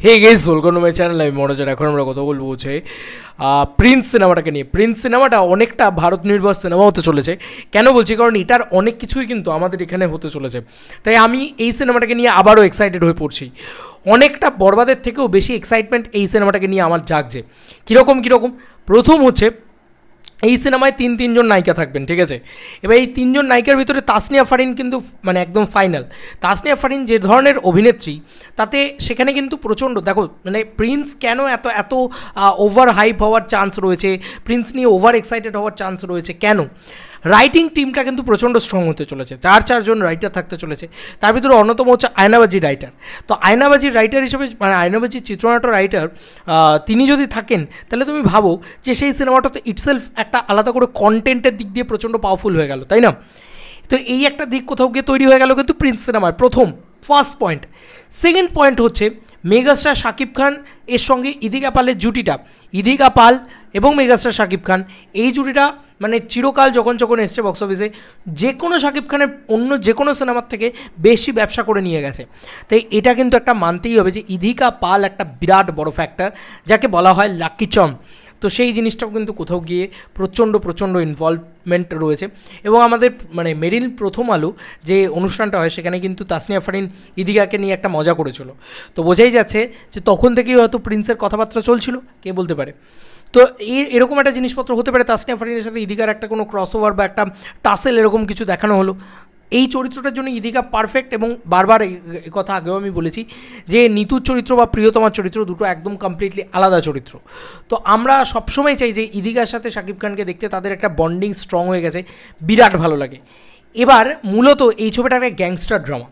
Hey guys welcome to my channel. আমি মনোজ। এখন আমরা কথা বলবো হচ্ছে প্রিন্স সিনেমাটাকে নিয়ে। প্রিন্স সিনেমাটা অনেকটা ভারত নির্ভর সিনেমা হতে চলেছে। কেন বলছি? কারণ এটার অনেক কিছুই কিন্তু আমাদের এখানে হতে চলেছে। তাই আমি এই সিনেমাটাকে নিয়ে আবারও এক্সাইটেড হয়ে পড়ছি। অনেকটা বরবাদের থেকেও বেশি এক্সাইটমেন্ট এই সিনেমাটাকে নিয়ে আমার জাগছে। কীরকম প্রথম হচ্ছে এই সিনেমায় তিনজন নায়িকা থাকবেন, ঠিক আছে? এবার এই তিনজন নায়িকার ভিতরে তাসনিয়া ফারিন কিন্তু মানে একদম ফাইনাল। তাসনিয়া ফারিন যে ধরনের অভিনেত্রী, তাতে সেখানে কিন্তু প্রচণ্ড দেখো মানে প্রিন্স কেন এত এত ওভার হাইপ হওয়ার চান্স রয়েছে, প্রিন্স নিয়ে ওভার এক্সাইটেড হওয়ার চান্স রয়েছে কেন? রাইটিং টিমটা কিন্তু প্রচণ্ড স্ট্রং হতে চলেছে। চারজন রাইটার থাকতে চলেছে। তার ভিতরে অন্যতম হচ্ছে আয়নাবাজি রাইটার। তো আয়নাবাজির রাইটার হিসেবে মানে আয়নাবাজির চিত্রনাট্য রাইটার তিনি যদি থাকেন, তাহলে তুমি ভাবো যে সেই সিনেমাটাতে ইটসেলফ একটা আলাদা করে কন্টেন্টের দিক দিয়ে প্রচণ্ড পাওয়ারফুল হয়ে গেল, তাই না? তো এই একটা দিক কোথাও গিয়ে তৈরি হয়ে গেল কিন্তু প্রিন্স সিনেমার ফার্স্ট পয়েন্ট। সেকেন্ড পয়েন্ট হচ্ছে মেগাস্টার শাকিব খান এর সঙ্গে ইদিকা পালের জুটিটা। ইদিকা পাল এবং মেগাস্টার শাকিব খান এই জুটিটা মানে চিরকাল যখন এসছে বক্স অফিসে যে কোনো শাকিব খানের অন্য যে কোনো সিনেমার থেকে বেশি ব্যবসা করে নিয়ে গেছে। তাই এটা কিন্তু একটা মানতেই হবে যে ইদিকা পাল একটা বিরাট বড় ফ্যাক্টর, যাকে বলা হয় লাকি চম। তো সেই জিনিসটাও কিন্তু কোথাও গিয়ে প্রচণ্ড ইনভলভমেন্ট রয়েছে। এবং আমাদের মানে মেরিল প্রথম আলো যে অনুষ্ঠানটা হয়, সেখানে কিন্তু তাসনিয়া ফারিন ইদিকাকে নিয়ে একটা মজা করেছিল। তো বোঝাই যাচ্ছে যে তখন থেকেই হয়তো প্রিন্সের কথাবার্তা চলছিল, কে বলতে পারে। তো এরকম একটা জিনিসপত্র হতে পারে, তাসনিয়া ফারিনের সাথে ইদিকার একটা কোনো ক্রসওভার বা একটা টাসেল এরকম কিছু দেখানো হলো। এই চরিত্রটার জন্য ইদিকা পারফেক্ট। এবং বারবার এই কথা আগেও আমি বলেছি যে নিতুর চরিত্র বা প্রিয়তমার চরিত্র দুটো একদম কমপ্লিটলি আলাদা চরিত্র। তো আমরা সবসময় চাই যে ইদিকার সাথে শাকিব খানকে দেখতে তাদের একটা বন্ডিং স্ট্রং হয়ে গেছে, বিরাট ভালো লাগে। এবার মূলত এই ছবিটা একটা গ্যাংস্টার ড্রামা,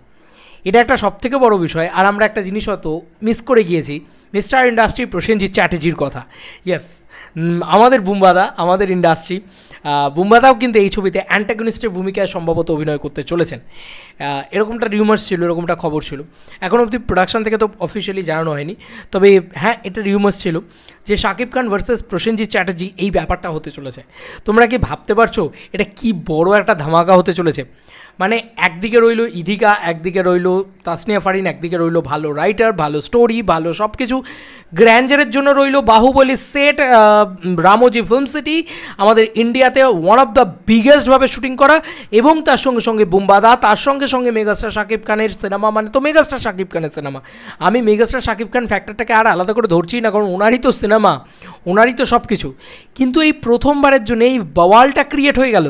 এটা একটা সবথেকে বড় বিষয়। আর আমরা একটা জিনিস হয়তো মিস করে গিয়েছি, মিস্টার ইন্ডাস্ট্রি প্রসেনজিৎ চ্যাটার্জির কথা। ইয়েস, আমাদের বুম্বাদা, আমাদের ইন্ডাস্ট্রি বুম্বাদাও কিন্তু এই ছবিতে অ্যান্টাগনিস্টের ভূমিকায় সম্ভবত অভিনয় করতে চলেছেন। এরকমটা রিউমার্স ছিল, এরকমটা খবর ছিল। এখন অবধি প্রোডাকশন থেকে তো অফিসিয়ালি জানানো হয়নি, তবে হ্যাঁ এটা রিউমার্স ছিল যে শাকিব খান ভার্সেস প্রসেনজিৎ চ্যাটার্জি এই ব্যাপারটা হতে চলেছে। তোমরা কি ভাবতে পারছো এটা কি বড় একটা ধামাকা হতে চলেছে? মানে একদিকে রইল ইদিকা, একদিকে রইল তাসনিয়া ফারিন, একদিকে রইল ভালো রাইটার, ভালো স্টোরি, ভালো সব কিছু। গ্র্যান্ডারের জন্য রইল Baahubali set, Ramoji film city, আমাদের ইন্ডিয়াতে ওয়ান অফ দ্য বিগেস্টভাবে শুটিং করা, এবং তার সঙ্গে সঙ্গে বুম্বাদা, তার সঙ্গে সঙ্গে মেগাস্টার শাকিব খানের সিনেমা। মানে তো মেগাস্টার শাকিব খানের সিনেমা। আমি মেগাস্টার শাকিব খান ফ্যাক্টরটাকে আর আলাদা করে ধরছি না, কারণ ওনারই তো সিনেমা, ওনারই তো সব কিছু। কিন্তু এই প্রথমবারের জন্য এই বাওয়ালটা ক্রিয়েট হয়ে গেল।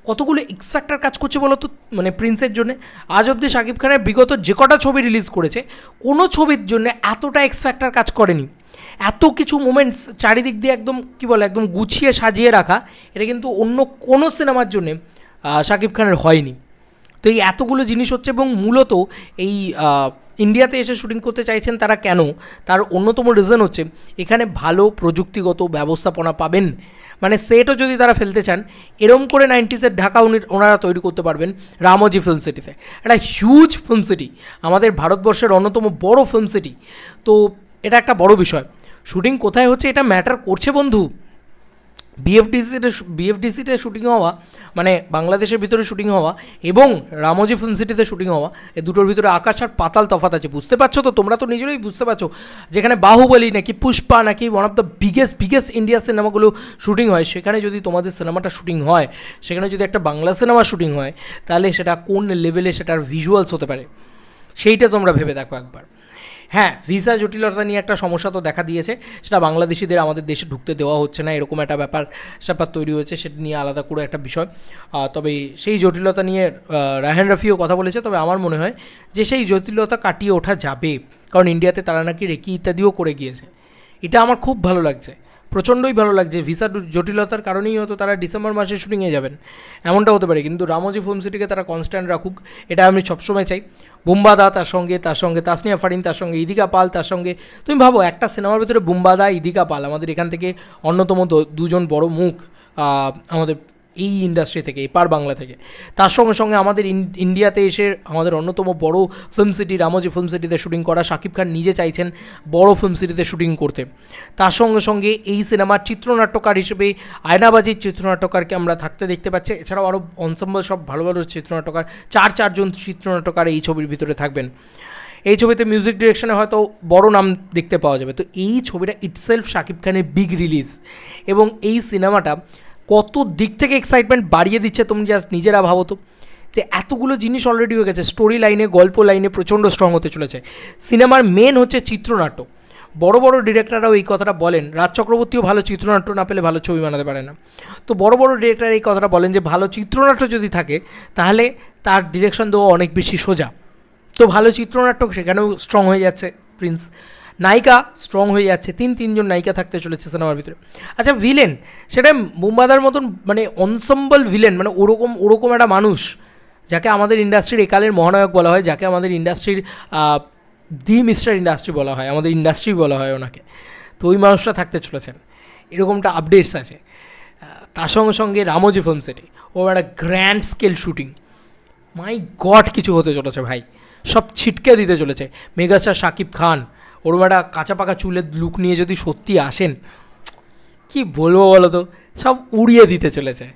কতগুলো এক্স ফ্যাক্টর কাজ করছে বলো তো মানে প্রিন্সের জন্য। আজ অবধি শাকিব খানের বিগত যে কটা ছবি রিলিজ করেছে, কোনো ছবির জন্য এতটা এক্স ফ্যাক্টর কাজ করেনি। এত কিছু মোমেন্টস চারিদিক দিয়ে একদম কী বলে একদম গুছিয়ে সাজিয়ে রাখা, এটা কিন্তু অন্য কোনো সিনেমার জন্যে শাকিব খানের হয়নি। তো এই এতগুলো জিনিস হচ্ছে, এবং মূলত এই ইন্ডিয়াতে এসে শুটিং করতে চাইছেন তারা কেন, তার অন্যতম রিজন হচ্ছে এখানে ভালো প্রযুক্তিগত ব্যবস্থাপনা পাবেন। মানে সেটও যদি তারা ফেলতে চান, এরম করে 90s ঢাকা ওনারা তৈরি করতে পারবেন রামোজি ফিল্ম সিটিতে। একটা হিউজ ফিল্ম সিটি, আমাদের ভারতবর্ষের অন্যতম বড় ফিল্ম সিটি। তো এটা একটা বড় বিষয়। শুটিং কোথায় হচ্ছে এটা ম্যাটার করছে বন্ধু। বিএফডিসিতে শুটিং হওয়া মানে বাংলাদেশের ভিতরে শুটিং হওয়া এবং রামোজি ফিল্ম সিটিতে শুটিং হওয়া, এই দুটোর ভিতরে আকাশ আর পাতাল তফাৎ আছে। বুঝতে পারছো তো? তোমরা তো নিজেরাই বুঝতে পারছো। যেখানে বাহুবলী নাকি পুষ্পা নাকি one of the biggest India সিনেমাগুলো শুটিং হয়, সেখানে যদি তোমাদের সিনেমাটা শুটিং হয়, সেখানে যদি একটা বাংলা সিনেমা শুটিং হয়, তাহলে সেটা কোন লেভেলে সেটার ভিজুয়ালস হতে পারে, সেইটা তোমরা ভেবে দেখো একবার। হ্যাঁ, ভিসা জটিলতা নিয়ে একটা সমস্যা তো দেখা দিয়েছে, সেটা বাংলাদেশিদের আমাদের দেশে ঢুকতে দেওয়া হচ্ছে না, এরকম একটা ব্যাপার তৈরি হয়েছে, সেটা নিয়ে আলাদা করে একটা বিষয়। তবে সেই জটিলতা নিয়ে রায়হান রাফিও কথা বলেছে। তবে আমার মনে হয় যে সেই জটিলতা কাটিয়ে ওঠা যাবে, কারণ ইন্ডিয়াতে তারা নাকি রেকি ইত্যাদিও করে গিয়েছে। এটা আমার খুব ভালো লাগছে, প্রচণ্ডই ভালো লাগছে। ভিসার জটিলতার কারণেই হয়তো তারা ডিসেম্বর মাসে শুটিংয়ে যাবেন, এমনটা হতে পারে। কিন্তু রামোজি ফিল্ম সিটিকে তারা কনস্ট্যান্ট রাখুক, এটা আমি সবসময় চাই। বুম্বাদা, তার সঙ্গে তাসনিয়া ফারিন, তার সঙ্গে ইদিকা পাল, তার সঙ্গে তুমি ভাবো একটা সিনেমার ভিতরে বুম্বাদা, ইদিকা পাল, আমাদের এখান থেকে অন্যতম দুজন বড় মুখ আমাদের এই ইন্ডাস্ট্রি থেকে, এপার বাংলা থেকে। তার সঙ্গে সঙ্গে আমাদের ইন্ডিয়াতে এসে আমাদের অন্যতম বড় ফিল্ম সিটি রামোজি ফিল্ম সিটিতে শুটিং করা। শাকিব খান নিজে চাইছেন বড় ফিল্ম সিটিতে শুটিং করতে। তার সঙ্গে সঙ্গে এই সিনেমার চিত্রনাট্যকার হিসেবে আয়নাবাজির চিত্রনাট্যকারকে আমরা থাকতে দেখতে পাচ্ছি। এছাড়াও আরও অনসেম্বল সব ভালো ভালো চিত্রনাট্যকার, চারজন চিত্রনাট্যকার এই ছবির ভিতরে থাকবেন। এই ছবিতে মিউজিক ডিরেকশনে হয়তো বড় নাম দেখতে পাওয়া যাবে। তো এই ছবিটা ইটসেলফ শাকিব খানের বিগ রিলিজ, এবং এই সিনেমাটা কত দিক থেকে এক্সাইটমেন্ট বাড়িয়ে দিচ্ছে তুমি জাস্ট নিজেরা ভাবো তো, যে এতগুলো জিনিস অলরেডি হয়ে গেছে। স্টোরি লাইনে, গল্প লাইনে প্রচণ্ড স্ট্রং হতে চলেছে। সিনেমার মেন হচ্ছে চিত্রনাট্য। বড় বড় ডিরেক্টররাও এই কথাটা বলেন, রাজ চক্রবর্তীও ভালো চিত্রনাট্য না পেলে ভালো ছবি বানাতে পারে না। তো বড় বড় ডিরেক্টর এই কথাটা বলেন যে ভালো চিত্রনাট্য যদি থাকে তাহলে তার ডিরেকশন দেওয়া অনেক বেশি সোজা। তো ভালো চিত্রনাট্য সেখানেও স্ট্রং হয়ে যাচ্ছে প্রিন্স। নায়িকা স্ট্রং হয়ে যাচ্ছে, তিনজন নায়িকা থাকতে চলেছে সিনেমার ভিতরে। আচ্ছা, ভিলেন, সেটা মুম্বাদার মতন মানে অনসম্বল ভিলেন, মানে ওরকম একটা মানুষ যাকে আমাদের ইন্ডাস্ট্রির একালের মহানায়ক বলা হয়, যাকে আমাদের ইন্ডাস্ট্রির দি মিস্টার ইন্ডাস্ট্রি বলা হয়, আমাদের ইন্ডাস্ট্রি বলা হয় ওনাকে। তো ওই মানুষটা থাকতে চলেছেন, এরকমটা আপডেটস আছে। তার সঙ্গে সঙ্গে রামোজি ফিল্ম সিটি, ও একটা গ্র্যান্ড স্কেল শুটিং, মাই গড কিছু হতে চলেছে ভাই, সব ছিটকে দিতে চলেছে। মেগাস্টার শাকিব খান ওরম একটা কাঁচা পাকা চুলের লুক নিয়ে যদি সত্যি আসেন, কি বলবো বলো তো, সব উড়িয়ে দিতে চলেছে।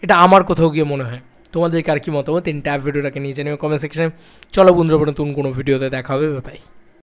এটা আমার কোথাও গিয়ে মনে হয়। তোমাদেরকে আর কি মতামত, ভিডিওটাকে নিয়ে জেনে কমেন্ট সেকশনে। চলো বন্ধুরা, নতুন কোনো ভিডিওতে দেখা হবে, বাই।